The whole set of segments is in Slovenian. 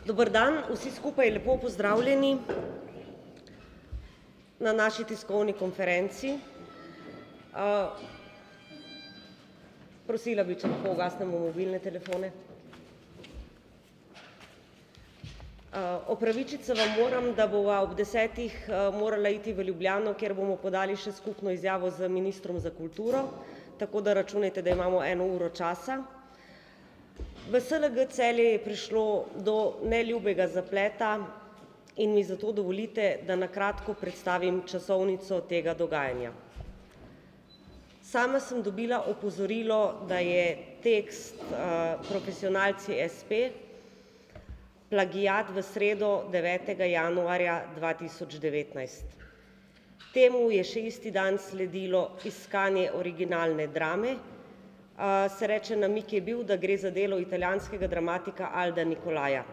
Dober dan, vsi skupaj lepo pozdravljeni na naši tiskovni konferenci. Prosila bi, če lahko ugasnemo mobilne telefone. Opravičiti se vam moram, da bova ob 10. Morala iti v Ljubljano, kjer bomo podali še skupno izjavo z ministrom za kulturo, tako da računajte, da imamo 1 uro časa. V SLG Celje je prišlo do neljubega zapleta in mi zato dovolite, da na kratko predstavim časovnico tega dogajanja. Sama sem dobila opozorilo, da je tekst Profesionalci SP plagiat v sredo 9. januarja 2019. Temu je še isti dan sledilo iskanje originalne drame. Se reče, namig je bil, da gre za delo italijanskega dramatika Alda Nicolaia.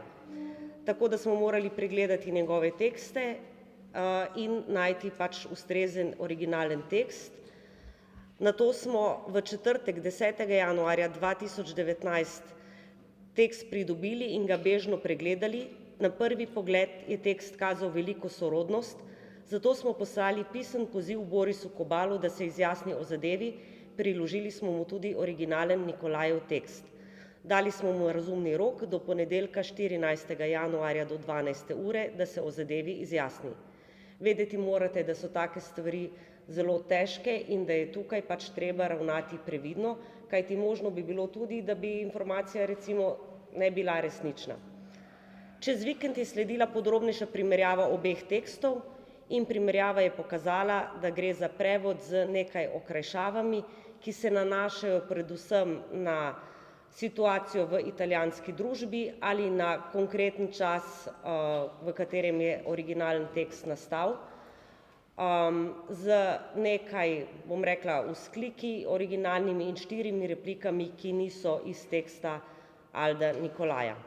Tako da smo morali pregledati njegove tekste in najti pač ustrezen originalen tekst. Nato smo v četrtek 10. januarja 2019 tekst pridobili in ga bežno pregledali. Na prvi pogled je tekst kazal veliko sorodnost, zato smo poslali pisen poziv Borisu Kobalu, da se izjasni o zadevi, priložili smo mu tudi originalen Nikolaijev tekst. Dali smo mu razumni rok do ponedeljka 14. januarja do 12. ure, da se o zadevi izjasni. Vedeti morate, da so take stvari zelo težke in da je tukaj pač treba ravnati previdno, kajti možno bi bilo tudi, da bi informacija recimo ne bila resnična. Čez vikend je sledila podrobnejša primerjava obeh tekstov in primerjava je pokazala, da gre za prevod z nekaj okrajšavami, ki se nanašajo predvsem na situacijo v italijanski družbi ali na konkreten čas, v katerem je originalen tekst nastal, z nekaj, bom rekla, vzkliki originalnimi in 4 replikami, ki niso iz teksta Alda Nicolaia.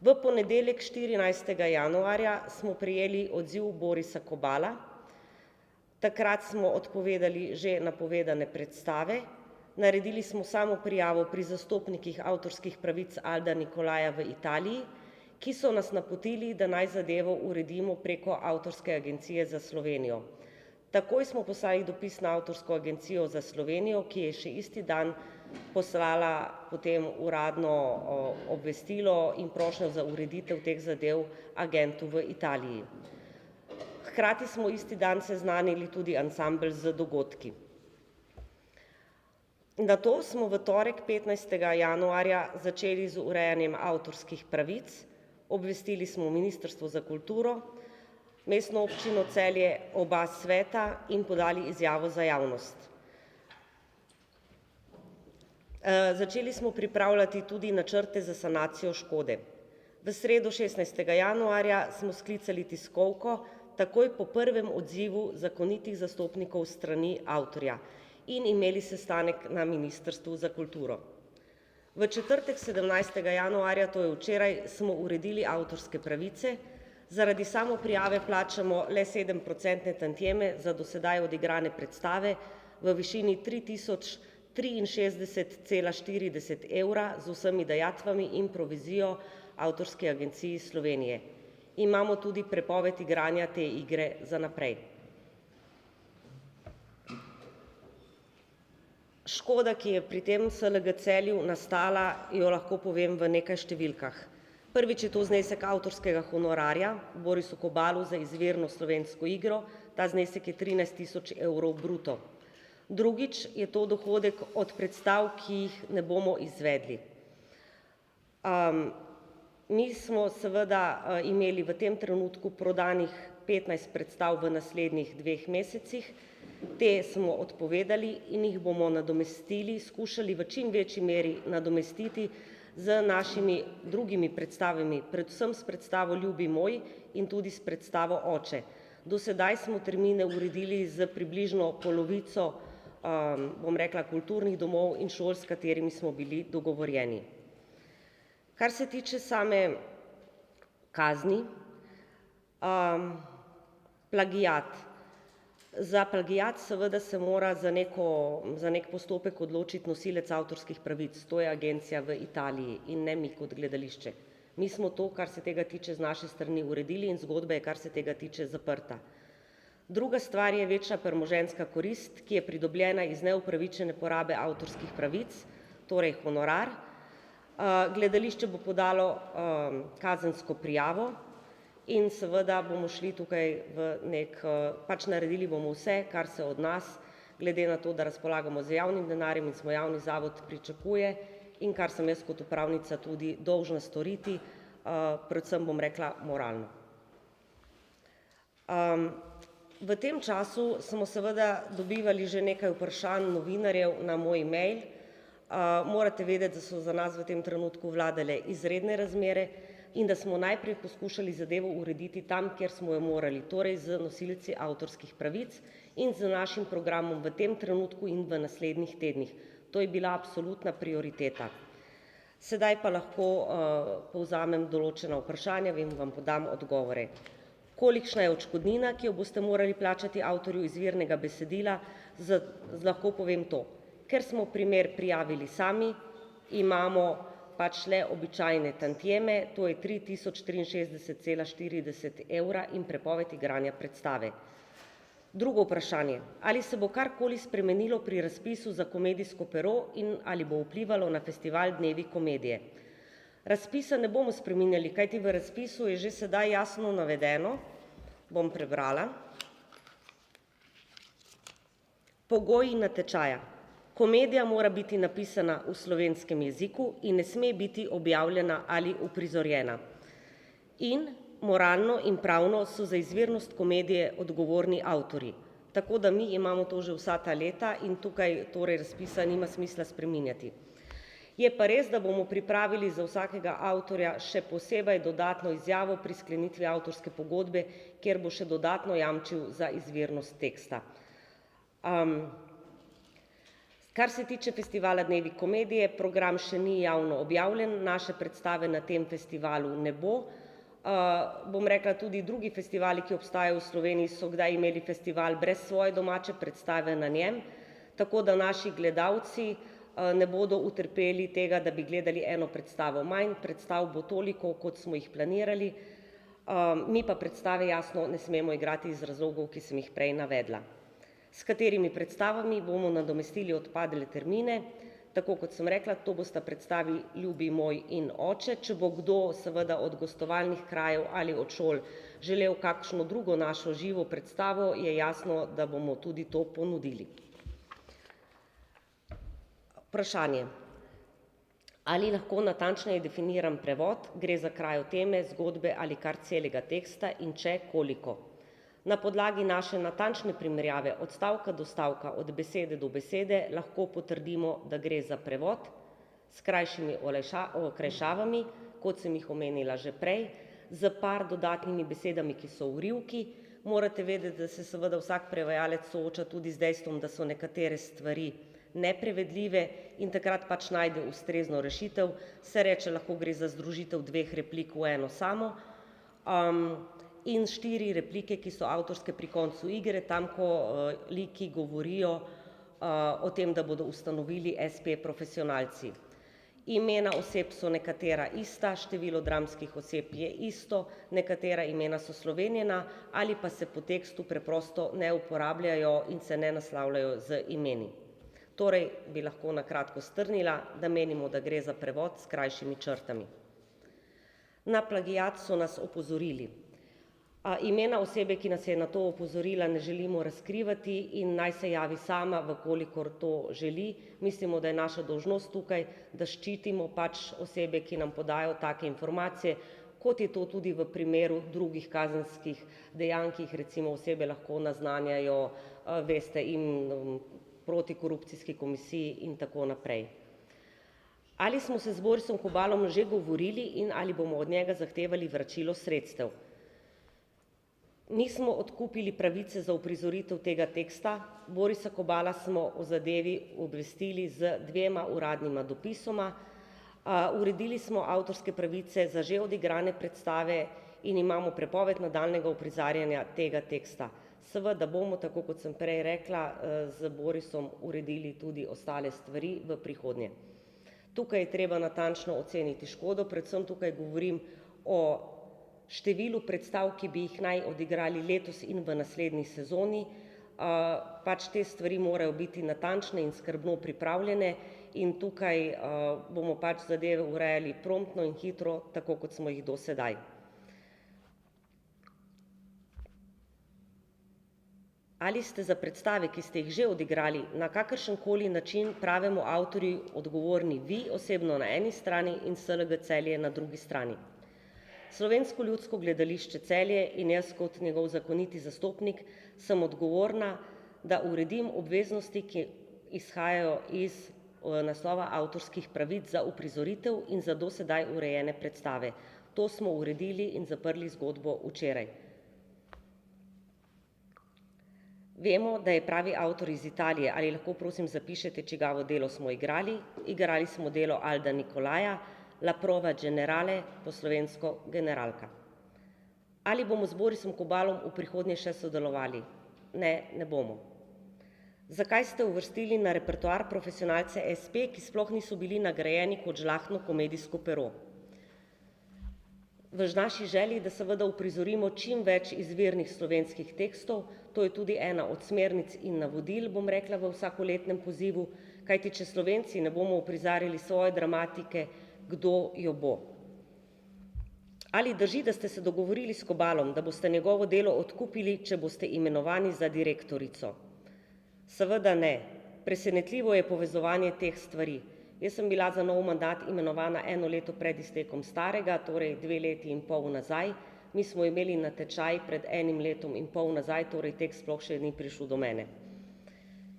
V ponedeljek 14. januarja smo prejeli odziv Borisa Kobala. Takrat smo odpovedali že napovedane predstave, naredili smo samo prijavo pri zastopnikih avtorskih pravic Alda Nicolaia v Italiji, ki so nas napotili, da naj zadevo uredimo preko Avtorske agencije za Slovenijo. Takoj smo poslali dopis na Avtorsko agencijo za Slovenijo, ki je še isti dan poslala potem uradno obvestilo in prošnjo za ureditev teh zadev agentu v Italiji. Hkrati smo isti dan seznanili tudi ansambel z dogodki. Nato smo v torek 15. januarja začeli z urejanjem avtorskih pravic, obvestili smo Ministrstvo za kulturo, Mestno občino Celje, oba sveta in podali izjavo za javnost. Začeli smo pripravljati tudi načrte za sanacijo škode. V sredo 16. januarja smo sklicali tiskovko, takoj po prvem odzivu zakonitih zastopnikov strani avtorja in imeli sestanek na Ministrstvu za kulturo. V četrtek 17. januarja, to je včeraj, smo uredili avtorske pravice. Zaradi samoprijave plačamo le 7% tantieme za dosedaj odigrane predstave v višini 3063,40 evra z vsemi dajatvami in provizijo Avtorske agenciji Slovenije. Imamo tudi prepoved igranja te igre za naprej. Škoda, ki je pri tem SLG Celju nastala, jo lahko povem v nekaj številkah. Prvič je to znesek avtorskega honorarja Borisu Kobalu za izvirno slovensko igro, ta znesek je 13 000 evrov bruto. Drugič je to dohodek od predstav, ki jih ne bomo izvedli. Mi smo seveda imeli v tem trenutku prodanih 15 predstav v naslednjih 2 mesecih, te smo odpovedali in jih bomo nadomestili, skušali v čim večji meri nadomestiti z našimi drugimi predstavami, predvsem s predstavo Ljubi moj in tudi s predstavo Oče. Do sedaj smo termine uredili z približno polovico, bom rekla, kulturnih domov in šol, s katerimi smo bili dogovorjeni. Kar se tiče same kazni, plagiat. Za plagiat seveda se mora za nek postopek odločiti nosilec avtorskih pravic, to je agencija v Italiji in ne mi kot gledališče. Mi smo to, kar se tega tiče, z naše strani uredili in zgodba je, kar se tega tiče, zaprta. Druga stvar je večja premoženjska korist, ki je pridobljena iz neupravičene porabe avtorskih pravic, torej honorar. Gledališče bo podalo kazensko prijavo in seveda bomo šli tukaj v pač naredili bomo vse, kar se od nas, glede na to, da razpolagamo z javnim denarjem in smo javni zavod, pričakuje in kar sem jaz kot upravnica tudi dolžna storiti, predvsem bom rekla moralno. V tem času smo seveda dobivali že nekaj vprašanj novinarjev na moj mail. Morate vedeti, da so za nas v tem trenutku vladale izredne razmere in da smo najprej poskušali zadevo urediti tam, kjer smo jo morali, torej z nosilci avtorskih pravic in z našim programom v tem trenutku in v naslednjih tednih. To je bila absolutna prioriteta. Sedaj pa lahko povzamem določena vprašanja in vam podam odgovore. Kolikšna je odškodnina, ki jo boste morali plačati avtorju izvirnega besedila? Lahko povem to. Ker smo primer prijavili sami, imamo pač le običajne tantieme, to je 3063,40 evra in prepoved igranja predstave. Drugo vprašanje. Ali se bo karkoli spremenilo pri razpisu za komedijsko pero in ali bo vplivalo na festival Dnevi komedije? Razpisa ne bomo spreminjali, kajti v razpisu je že sedaj jasno navedeno, bom prebrala. Pogoji natečaja. Komedija mora biti napisana v slovenskem jeziku in ne sme biti objavljena ali uprizorjena. In moralno in pravno so za izvirnost komedije odgovorni avtorji. Tako da mi imamo to že vsa ta leta in tukaj torej razpisa nima smisla spreminjati. Je pa res, da bomo pripravili za vsakega avtorja še posebej dodatno izjavo pri sklenitvi avtorske pogodbe, kjer bo še dodatno jamčil za izvirnost teksta. Kar se tiče festivala Dnevi komedije, program še ni javno objavljen, naše predstave na tem festivalu ne bo. Bom rekla, tudi drugi festivali, ki obstajajo v Sloveniji, so kdaj imeli festival brez svoje domače predstave na njem, tako da naši gledalci ne bodo utrpeli tega, da bi gledali eno predstavo manj, predstav bo toliko, kot smo jih planirali, mi pa predstave jasno ne smemo igrati iz razlogov, ki sem jih prej navedla. S katerimi predstavami bomo nadomestili odpadle termine, tako kot sem rekla, to bosta predstavi Ljubi moj in Oče. Če bo kdo seveda od gostovalnih krajev ali od šol želel kakšno drugo našo živo predstavo, je jasno, da bomo tudi to ponudili. Vprašanje. Ali lahko natančneje definiram prevod, gre za krajo teme, zgodbe ali kar celega teksta in če koliko? Na podlagi naše natančne primerjave od stavka do stavka, od besede do besede, lahko potrdimo, da gre za prevod s krajšimi okrajšavami, kot sem jih omenila že prej, z par dodatnimi besedami, ki so vrivki. Morate vedeti, da se seveda vsak prevajalec sooča tudi z dejstvom, da so nekatere stvari neprevedljive in takrat pač najde ustrezno rešitev. Se reče, lahko gre za združitev 2 replik v eno samo. In 4 replike, ki so avtorske pri koncu igre, tam, ko liki govorijo o tem, da bodo ustanovili espe profesionalci. Imena oseb so nekatera ista, število dramskih oseb je isto, nekatera imena so slovenjena ali pa se po tekstu preprosto ne uporabljajo in se ne naslavljajo z imeni. Torej bi lahko na kratko strnila, da menimo, da gre za prevod s krajšimi črtami. Na plagiat so nas opozorili. Imena osebe, ki nas je na to opozorila, ne želimo razkrivati in naj se javi sama, vkolikor to želi. Mislimo, da je naša dolžnost tukaj, da ščitimo pač osebe, ki nam podajo take informacije, kot je to tudi v primeru drugih kazenskih dejanj, ki jih recimo osebe lahko naznanjajo, veste, in protikorupcijski komisiji in tako naprej. Ali smo se z Borisom Kobalom že govorili in ali bomo od njega zahtevali vračilo sredstev? Mi smo odkupili pravice za uprizoritev tega teksta, Borisa Kobala smo o zadevi obvestili z 2 uradnima dopisoma, uredili smo avtorske pravice za že odigrane predstave in imamo prepoved nadaljnjega uprizarjanja tega teksta. Seveda bomo, tako kot sem prej rekla, z Borisom uredili tudi ostale stvari v prihodnje. Tukaj je treba natančno oceniti škodo, predvsem tukaj govorim o številu predstav, ki bi jih naj odigrali letos in v naslednji sezoni. Pač te stvari morajo biti natančne in skrbno pripravljene in tukaj bomo pač zadeve urejali promptno in hitro, tako kot smo jih do sedaj. Ali ste za predstave, ki ste jih že odigrali, na kakršenkoli način pravemu avtorju odgovorni vi osebno na eni strani in SLG Celje na drugi strani? Slovensko ljudsko gledališče Celje in jaz kot njegov zakoniti zastopnik sem odgovorna, da uredim obveznosti, ki izhajajo iz naslova avtorskih pravic za uprizoritev in za do sedaj urejene predstave. To smo uredili in zaprli zgodbo včeraj. Vemo, da je pravi avtor iz Italije. Ali lahko prosim zapišete, čigavo delo smo igrali? Igrali smo delo Alda Nikolaja, La prova generale, po slovensko generalka. Ali bomo z Borisom Kobalom v prihodnje še sodelovali? Ne, ne bomo. Zakaj ste uvrstili na repertoar profesionalce SP, ki sploh niso bili nagrajeni kot žlahtno komedijsko pero? V naši želji, da seveda uprizorimo čim več izvirnih slovenskih tekstov, to je tudi ena od smernic in navodil, bom rekla, v vsakoletnem pozivu, kajti če Slovenci ne bomo uprizarjali svoje dramatike, kdo jo bo. Ali drži, da ste se dogovorili s Kobalom, da boste njegovo delo odkupili, če boste imenovani za direktorico? Seveda ne. Presenetljivo je povezovanje teh stvari. Jaz sem bila za nov mandat imenovana 1 leto pred iztekom starega, torej 2 leti in pol nazaj. Mi smo imeli natečaj pred 1 letom in pol nazaj, torej tekst sploh še ni prišel do mene.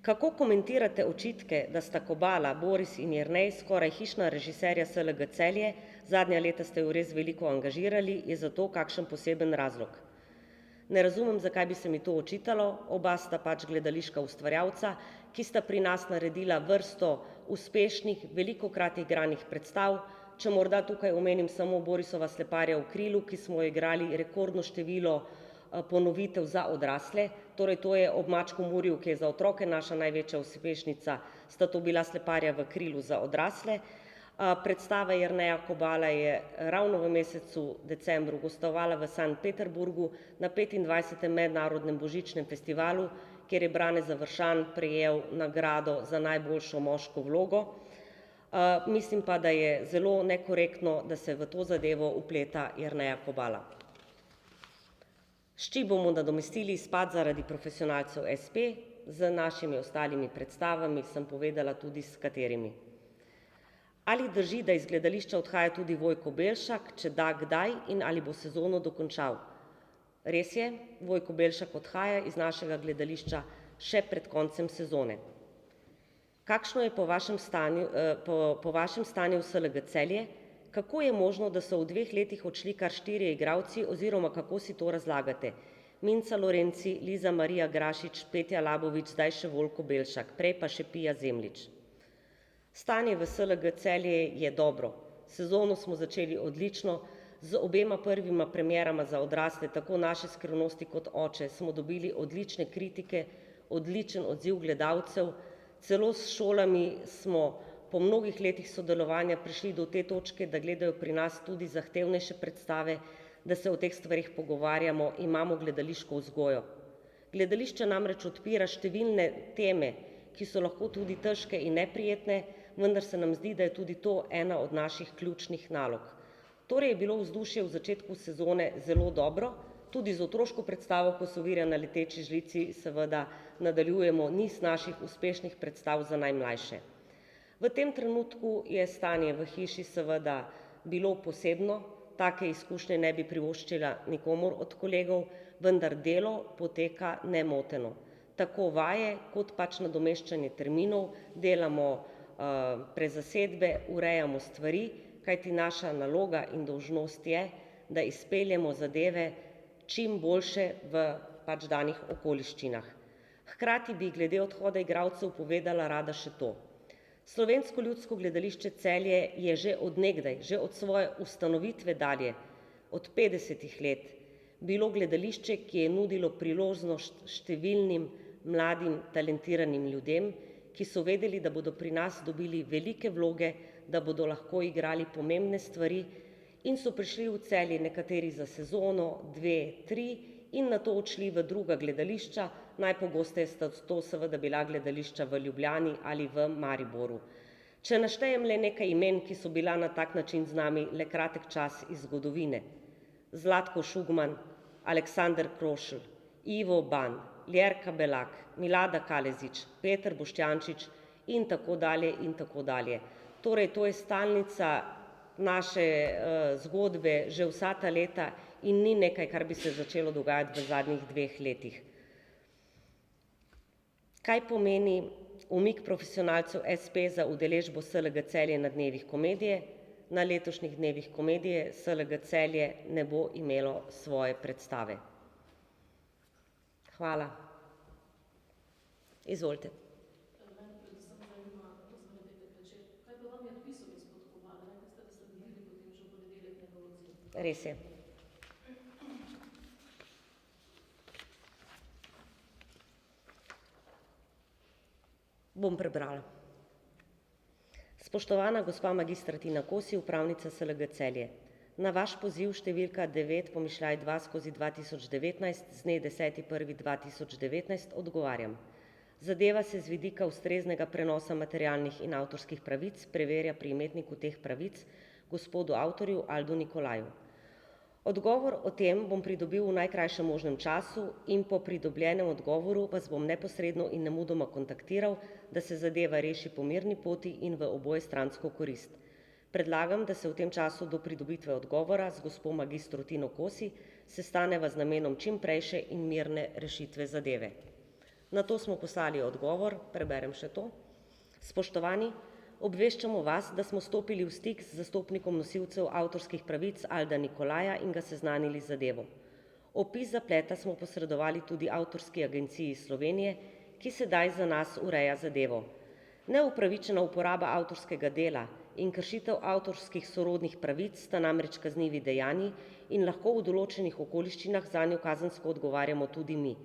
Kako komentirate očitke, da sta Kobala, Boris in Jernej skoraj hišna režiserja SLG Celje, zadnja leta ste jo res veliko angažirali, je za to kakšen poseben razlog? Ne razumem, zakaj bi se mi to očitalo, oba sta pač gledališka ustvarjalca, ki sta pri nas naredila vrsto uspešnih, velikokrat igranih predstav. Če morda tukaj omenim samo Borisova Sleparja v krilu, ki smo jo igrali rekordno število ponovitev za odrasle, torej to je Ob mačku Murju, ki je za otroke naša največja uspešnica, sta to bila Sleparja v krilu za odrasle. Predstava Jerneja Kobala je ravno v mesecu decembru gostovala v Sankt Peterburgu na 25. mednarodnem božičnem festivalu, kjer je Brane Završan prejel nagrado za najboljšo moško vlogo. Mislim pa, da je zelo nekorektno, da se v to zadevo vpleta Jerneja Kobala. S čim bomo nadomestili izpad zaradi profesionalcev SP, z našimi ostalimi predstavami, sem povedala tudi s katerimi. Ali drži, da iz gledališča odhaja tudi Vojko Belšak, če da, kdaj in ali bo sezono dokončal? Res je, Vojko Belšak odhaja iz našega gledališča še pred koncem sezone. Kakšno je po vašem stanju v SLG Celje? Kako je možno, da so v 2 letih odšli kar 4 igralci oziroma kako si to razlagate? Minca Lorenci, Liza Marija Grašič, Petja Labovič, zdaj še Vojko Belšak, prej pa še Pija Zemljič. Stanje v SLG Celje je dobro. Sezono smo začeli odlično, z obema prvima premierama za odrasle, tako Naše skrivnosti kot Oče, smo dobili odlične kritike, odličen odziv gledalcev, celo s šolami smo po mnogih letih sodelovanja prišli do te točke, da gledajo pri nas tudi zahtevnejše predstave, da se o teh stvarih pogovarjamo, imamo gledališko vzgojo. Gledališče namreč odpira številne teme, ki so lahko tudi težke in neprijetne, vendar se nam zdi, da je tudi to ena od naših ključnih nalog. Torej je bilo vzdušje v začetku sezone zelo dobro, Tudi z otroško predstavo Kosovirja na leteči žlici seveda nadaljujemo niz naših uspešnih predstav za najmlajše. V tem trenutku je stanje v hiši seveda bilo posebno, take izkušnje ne bi privoščila nikomur od kolegov, vendar delo poteka nemoteno. Tako vaje kot pač nadomeščanje terminov, delamo prezasedbe, urejamo stvari, kajti naša naloga in dolžnost je, da izpeljemo zadeve čim boljše v pač danih okoliščinah. Hkrati bi glede odhoda igralcev povedala rada še to. Slovensko ljudsko gledališče Celje je že od nekdaj, že od svoje ustanovitve dalje, od 50 let, bilo gledališče, ki je nudilo priložnost številnim mladim talentiranim ljudem, ki so vedeli, da bodo pri nas dobili velike vloge, da bodo lahko igrali pomembne stvari in so prišli v Celje nekateri za sezono, 2, 3 in nato odšli v druga gledališča, najpogosteje sta to seveda bila gledališča v Ljubljani ali v Mariboru. Če naštejem le nekaj imen, ki so bila na tak način z nami le kratek čas iz zgodovine. Zlatko Šugman, Aleksander Krošelj, Ivo Ban, Ljerka Belak, Milada Kalezić, Peter Boštjančič in tako dalje in tako dalje. Torej, to je stalnica naše zgodbe že vsa ta leta in ni nekaj, kar bi se začelo dogajati v zadnjih 2 letih. Kaj pomeni umik profesionalcev SP za udeležbo SLG Celje na dnevih komedije? Na letošnjih dnevih komedije SLG Celje ne bo imelo svoje predstave. Hvala. Izvolite. Res je. Bom prebrala. Spoštovana gospa magistra Tina Kosi, upravnica SLG Celje. Na vaš poziv številka 9/2/2019 z dne 10.1.2019 odgovarjam. Zadeva se z vidika ustreznega prenosa materialnih in avtorskih pravic preverja pri imetniku teh pravic, gospodu avtorju Aldu Nikolaju. Odgovor o tem bom pridobil v najkrajšem možnem času in po pridobljenem odgovoru vas bom neposredno in nemudoma kontaktiral, da se zadeva reši po mirni poti in v obojestransko korist. Predlagam, da se v tem času do pridobitve odgovora z gospo magistro Tino Kosi sestaneva z namenom čim prejše in mirne rešitve zadeve. Na to smo poslali odgovor, preberem še to. Spoštovani, obveščamo vas, da smo stopili v stik z zastopnikom nosilcev avtorskih pravic Alda Nikolaja in ga seznanili z zadevo. Opis zapleta smo posredovali tudi Avtorski agenciji Slovenije, ki sedaj za nas ureja zadevo. Neupravičena uporaba avtorskega dela in kršitev avtorskih sorodnih pravic sta namreč kaznivi dejanji in lahko v določenih okoliščinah zanjo kazensko odgovarjamo tudi mi.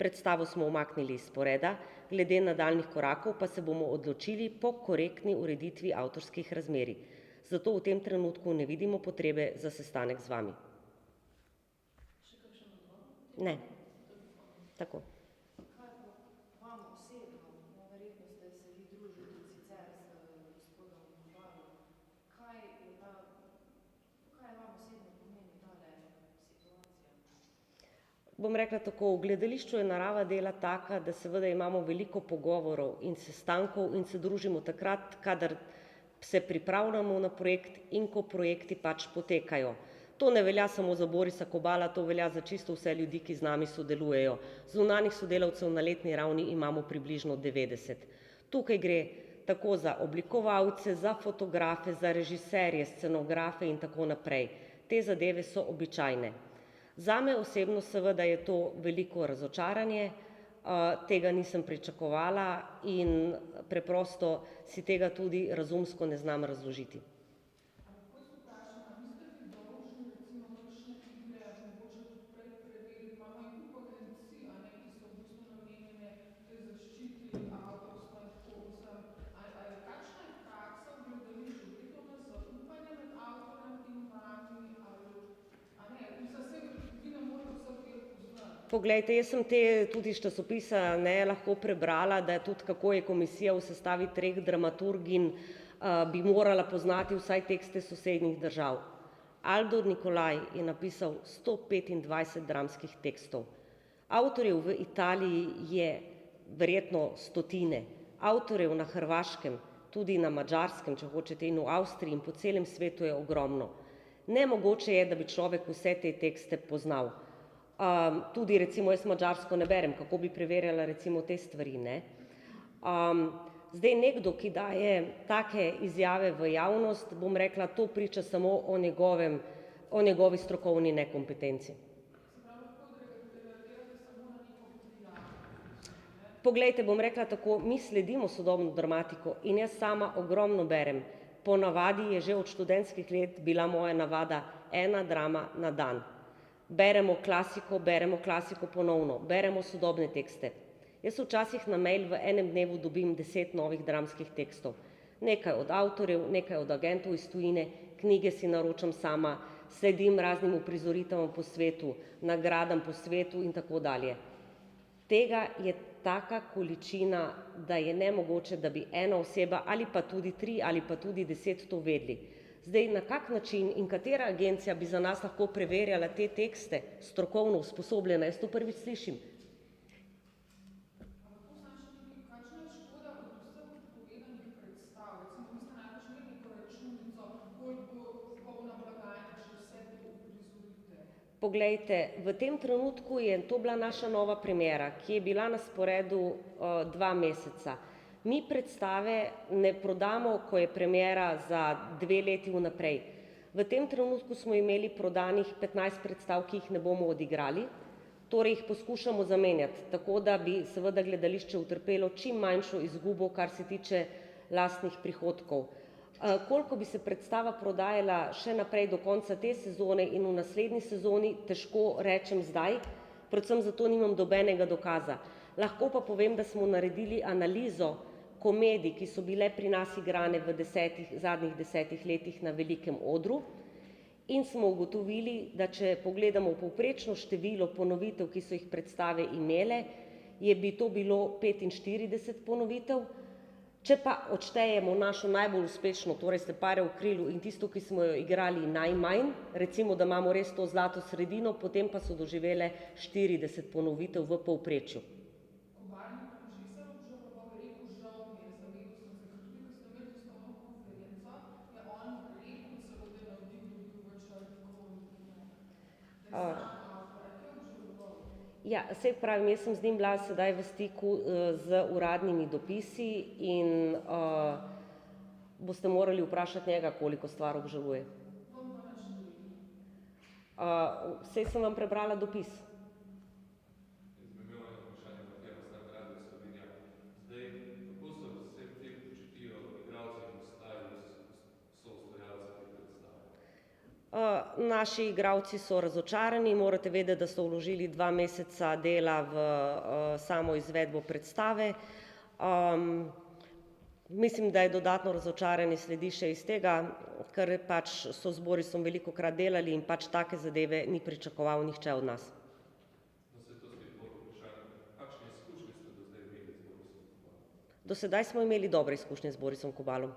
Predstavo smo umaknili iz sporeda, glede nadaljnjih korakov pa se bomo odločili po korektni ureditvi avtorskih razmerij. Zato v tem trenutku ne vidimo potrebe za sestanek z vami. Ne. Tako. Bom rekla tako, v gledališču je narava dela taka, da seveda imamo veliko pogovorov in sestankov in se družimo takrat, kadar se pripravljamo na projekt in ko projekti pač potekajo. To ne velja samo za Borisa Kobala, to velja za čisto vse ljudi, ki z nami sodelujejo. Zunanjih sodelavcev na letni ravni imamo približno 90. Tukaj gre tako za oblikovalce, za fotografe, za režiserje, scenografe in tako naprej. Te zadeve so običajne. Zame osebno seveda je to veliko razočaranje, tega nisem pričakovala in preprosto si tega tudi razumsko ne znam razložiti. Poglejte, jaz sem te tudi iz časopisa lahko prebrala, da tudi kako je komisija v sestavi 3 dramaturginj bi morala poznati vsaj tekste sosednjih držav. Aldo Nikolaj je napisal 125 dramskih tekstov. Avtorjev v Italiji je verjetno stotine, avtorjev na Hrvaškem, tudi na Madžarskem, če hočete, in v Avstriji in po celem svetu je ogromno. Nemogoče je, da bi človek vse te tekste poznal. Tudi recimo jaz madžarsko ne berem, kako bi preverjala recimo te stvari, ne. Zdaj nekdo, ki daje take izjave v javnost, bom rekla, to priča samo o njegovi strokovni nekompetenci. Poglejte, bom rekla tako, mi sledimo sodobno dramatiko in jaz sama ogromno berem. Po navadi je že od študentskih let bila moja navada ena drama na dan. Beremo klasiko ponovno, beremo sodobne tekste. Jaz včasih na mail v enem dnevu dobim 10 novih dramskih tekstov. Nekaj od avtorjev, nekaj od agentov iz tujine, knjige si naročam sama, sledim raznim uprizoritvam po svetu, nagradam po svetu in tako dalje. Tega je taka količina, da je nemogoče, da bi ena oseba ali pa tudi 3 ali pa tudi 10 to vedli. Zdaj, na kak način in katera agencija bi za nas lahko preverjala te tekste, strokovno usposobljena, jaz to prvič slišim. Poglejte, v tem trenutku je to bila naša nova premiera, ki je bila na sporedu 2 meseca. Mi predstave ne prodamo, ko je premiera za 2 leti vnaprej. V tem trenutku smo imeli prodanih 15 predstav, ki jih ne bomo odigrali, torej jih poskušamo zamenjati, tako da bi seveda gledališče utrpelo čim manjšo izgubo, kar se tiče lastnih prihodkov. Koliko bi se predstava prodajala še naprej do konca te sezone in v naslednji sezoni, težko rečem zdaj, predvsem zato nimam dobenega dokaza. Lahko pa povem, da smo naredili analizo komedij, ki so bile pri nas igrane v zadnjih 10 letih na velikem odru in smo ugotovili, da če pogledamo povprečno število ponovitev, ki so jih predstave imele, bi to bilo 45 ponovitev. Če pa odštejemo našo najbolj uspešno, torej Slepare v krilu in tisto, ki smo jo igrali najmanj, recimo, da imamo res to zlato sredino, potem pa so doživele 40 ponovitev v povprečju. Ja, saj pravim, jaz sem z njim bila sedaj v stiku z uradnimi dopisi in boste morali vprašati njega, koliko stvar obžaluje. Saj sem vam prebrala dopis. Naši igralci so razočarani, morate vedeti, da so vložili 2 meseca dela v samo izvedbo predstave. Mislim, da je dodatno razočaranje sledi še iz tega, ker pač so z Borisom velikokrat delali in pač take zadeve ni pričakoval nihče od nas. Do sedaj smo imeli dobre izkušnje z Borisom Kobalom.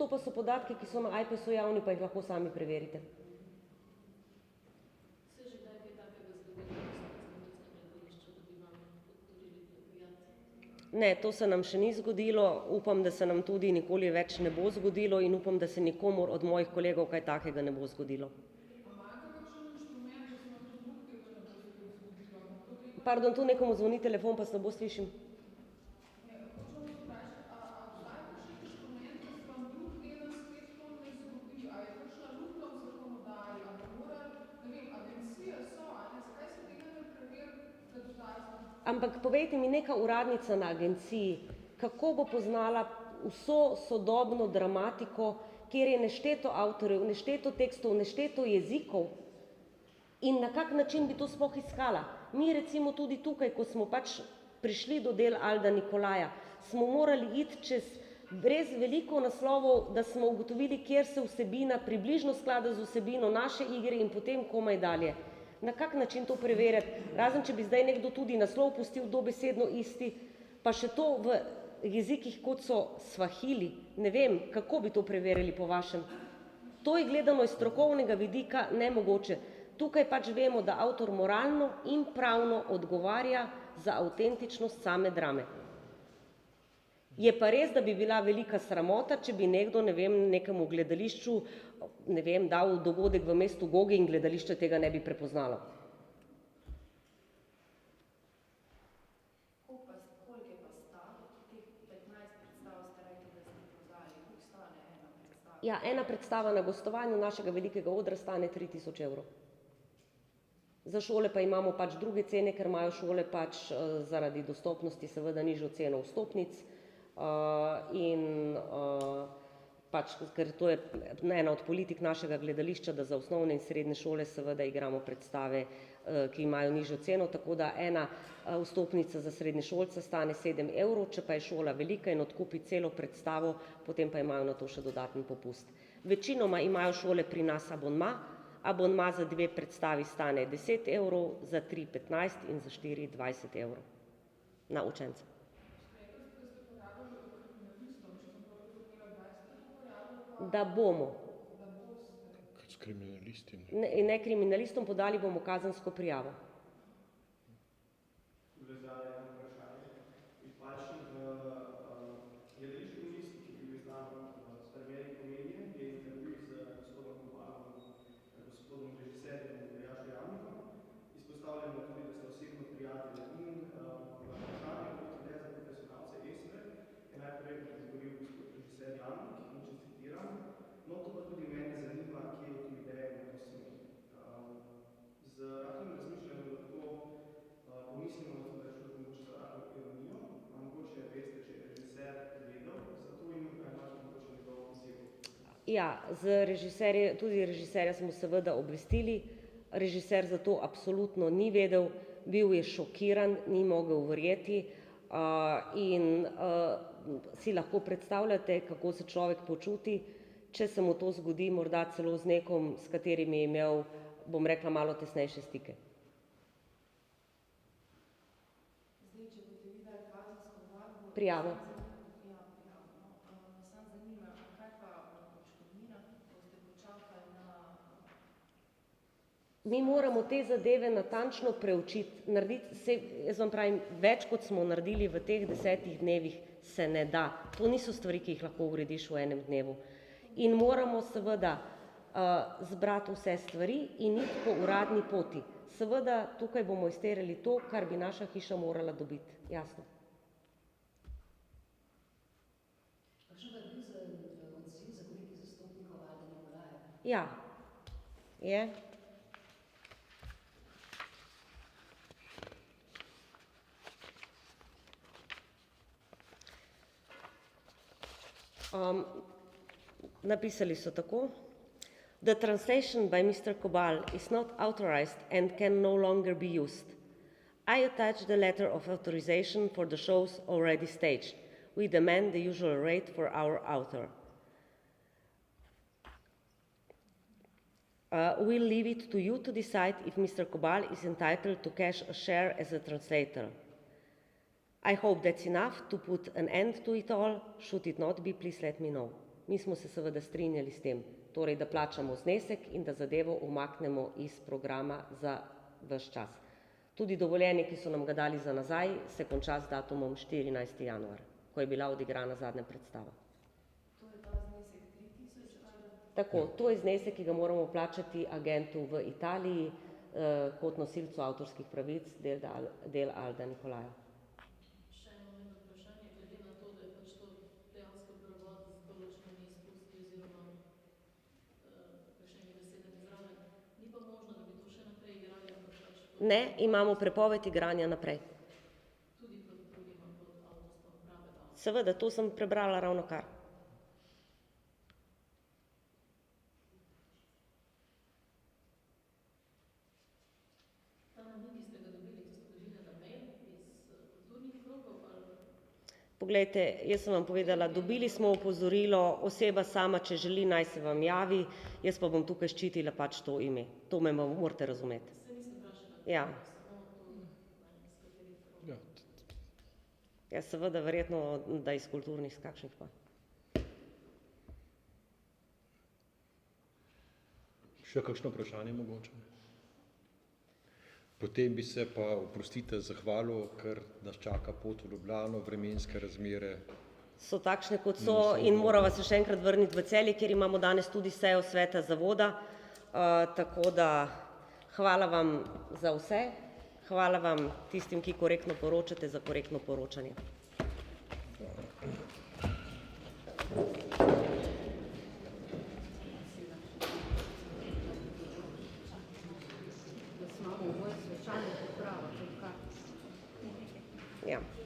To pa so podatki, ki so na iPesu javni, pa jih lahko sami preverite. Ne, to se nam še ni zgodilo, upam, da se nam tudi nikoli več ne bo zgodilo in upam, da se nikomur od mojih kolegov kaj takega ne bo zgodilo. Pardon, tu nekomu zvoni telefon, pa slabo slišim. Ampak povejte mi, neka uradnica na agenciji, kako bo poznala vso sodobno dramatiko, kjer je nešteto avtorjev, nešteto tekstov, nešteto jezikov in na kak način bi to sploh iskala? Mi recimo tudi tukaj, ko smo pač prišli do del Alda Nikolaja, smo morali iti čez Brez veliko naslovov, da smo ugotovili, kjer se vsebina približno sklada z vsebino naše igre in potem komaj dalje. Na kak način to preverjati? Razen, če bi zdaj nekdo tudi naslov pustil dobesedno isti, pa še to v jezikih, kot so svahili, ne vem, kako bi to preverili po vašem. To je gledano iz strokovnega vidika nemogoče. Tukaj pač vemo, da avtor moralno in pravno odgovarja za avtentičnost same drame. Je pa res, da bi bila velika sramota, če bi nekdo, ne vem, nekemu gledališču, ne vem, dal dogodek v mestu Gogi in gledališče tega ne bi prepoznalo. Koliko je pa stalo? Teh 15 predstav ste rekli, da ste prodali. Koliko stane ena predstava? Ja, ena predstava na gostovanju našega velikega odra stane 3000 evrov. Za šole pa imamo pač druge cene, ker imajo šole pač zaradi dostopnosti seveda nižjo ceno vstopnic in pač, ker to je ena od politik našega gledališča, da za osnovne in srednje šole seveda igramo predstave, ki imajo nižjo ceno, tako da ena vstopnica za srednješolca stane 7 evrov, če pa je šola velika in odkupi celo predstavo, potem pa imajo na to še dodaten popust. Večinoma imajo šole pri nas abonma, abonma za 2 predstavi stane 10 evrov, za 3 15 in za 4 20 evrov na učenca. Da bomo. S kriminalisti. Ne kriminalistom, podali bomo kazensko prijavo. Ja, tudi režiserja smo seveda obvestili, režiser za to absolutno ni vedel, bil je šokiran, ni mogel verjeti in si lahko predstavljate, kako se človek počuti, če se mu to zgodi, morda celo z nekom, s katerim je imel, bom rekla, malo tesnejše stike. Prijavo. Mi moramo te zadeve natančno preučiti, narediti, jaz vam pravim, več kot smo naredili v teh 10 dnevih, se ne da. To niso stvari, ki jih lahko urediš v enem dnevu. In moramo seveda zbrati vse stvari in iti po uradni poti. Seveda tukaj bomo izterjali to, kar bi naša hiša morala dobiti, jasno. Ja, je. Napisali so tako. The translation by Mr. Kobal is not authorized and can no longer be used. I attach the letter of authorization for the shows already staged. We demand the usual rate for our author. We'll leave it to you to decide if Mr. Kobal is entitled to cash a share as a translator. I hope that's enough to put an end to it all. Should it not be, please let me know. Mi smo se seveda strinjali s tem, torej da plačamo znesek in da zadevo umaknemo iz programa za ves čas. Tudi dovoljenje, ki so nam ga dali za nazaj, se konča z datumom 14. januar, ko je bila odigrana zadnja predstava. To je ta znesek 3000 ali? Tako, to je znesek, ki ga moramo plačati agentu v Italiji kot nosilcu avtorskih pravic del Alda Nikolaja. Ne, imamo prepoved igranja naprej. Seveda, to sem prebrala ravnokar. Poglejte, jaz sem vam povedala, dobili smo opozorilo, oseba sama, če želi, naj se vam javi, jaz pa bom tukaj ščitila pač to ime. To me morate razumeti. Ja. Ja, Ja, seveda, verjetno, da iz kulturnih, s kakšnih pa. še kakšno vprašanje mogoče? Potem bi se pa, oprostite, zahvalil, ker nas čaka pot v Ljubljano, vremenske razmere. So takšne, kot so, in morava se še enkrat vrniti v Celje, kjer imamo danes tudi sejo sveta zavoda, tako da hvala vam za vse, hvala vam tistim, ki korektno poročate, za korektno poročanje. Ja.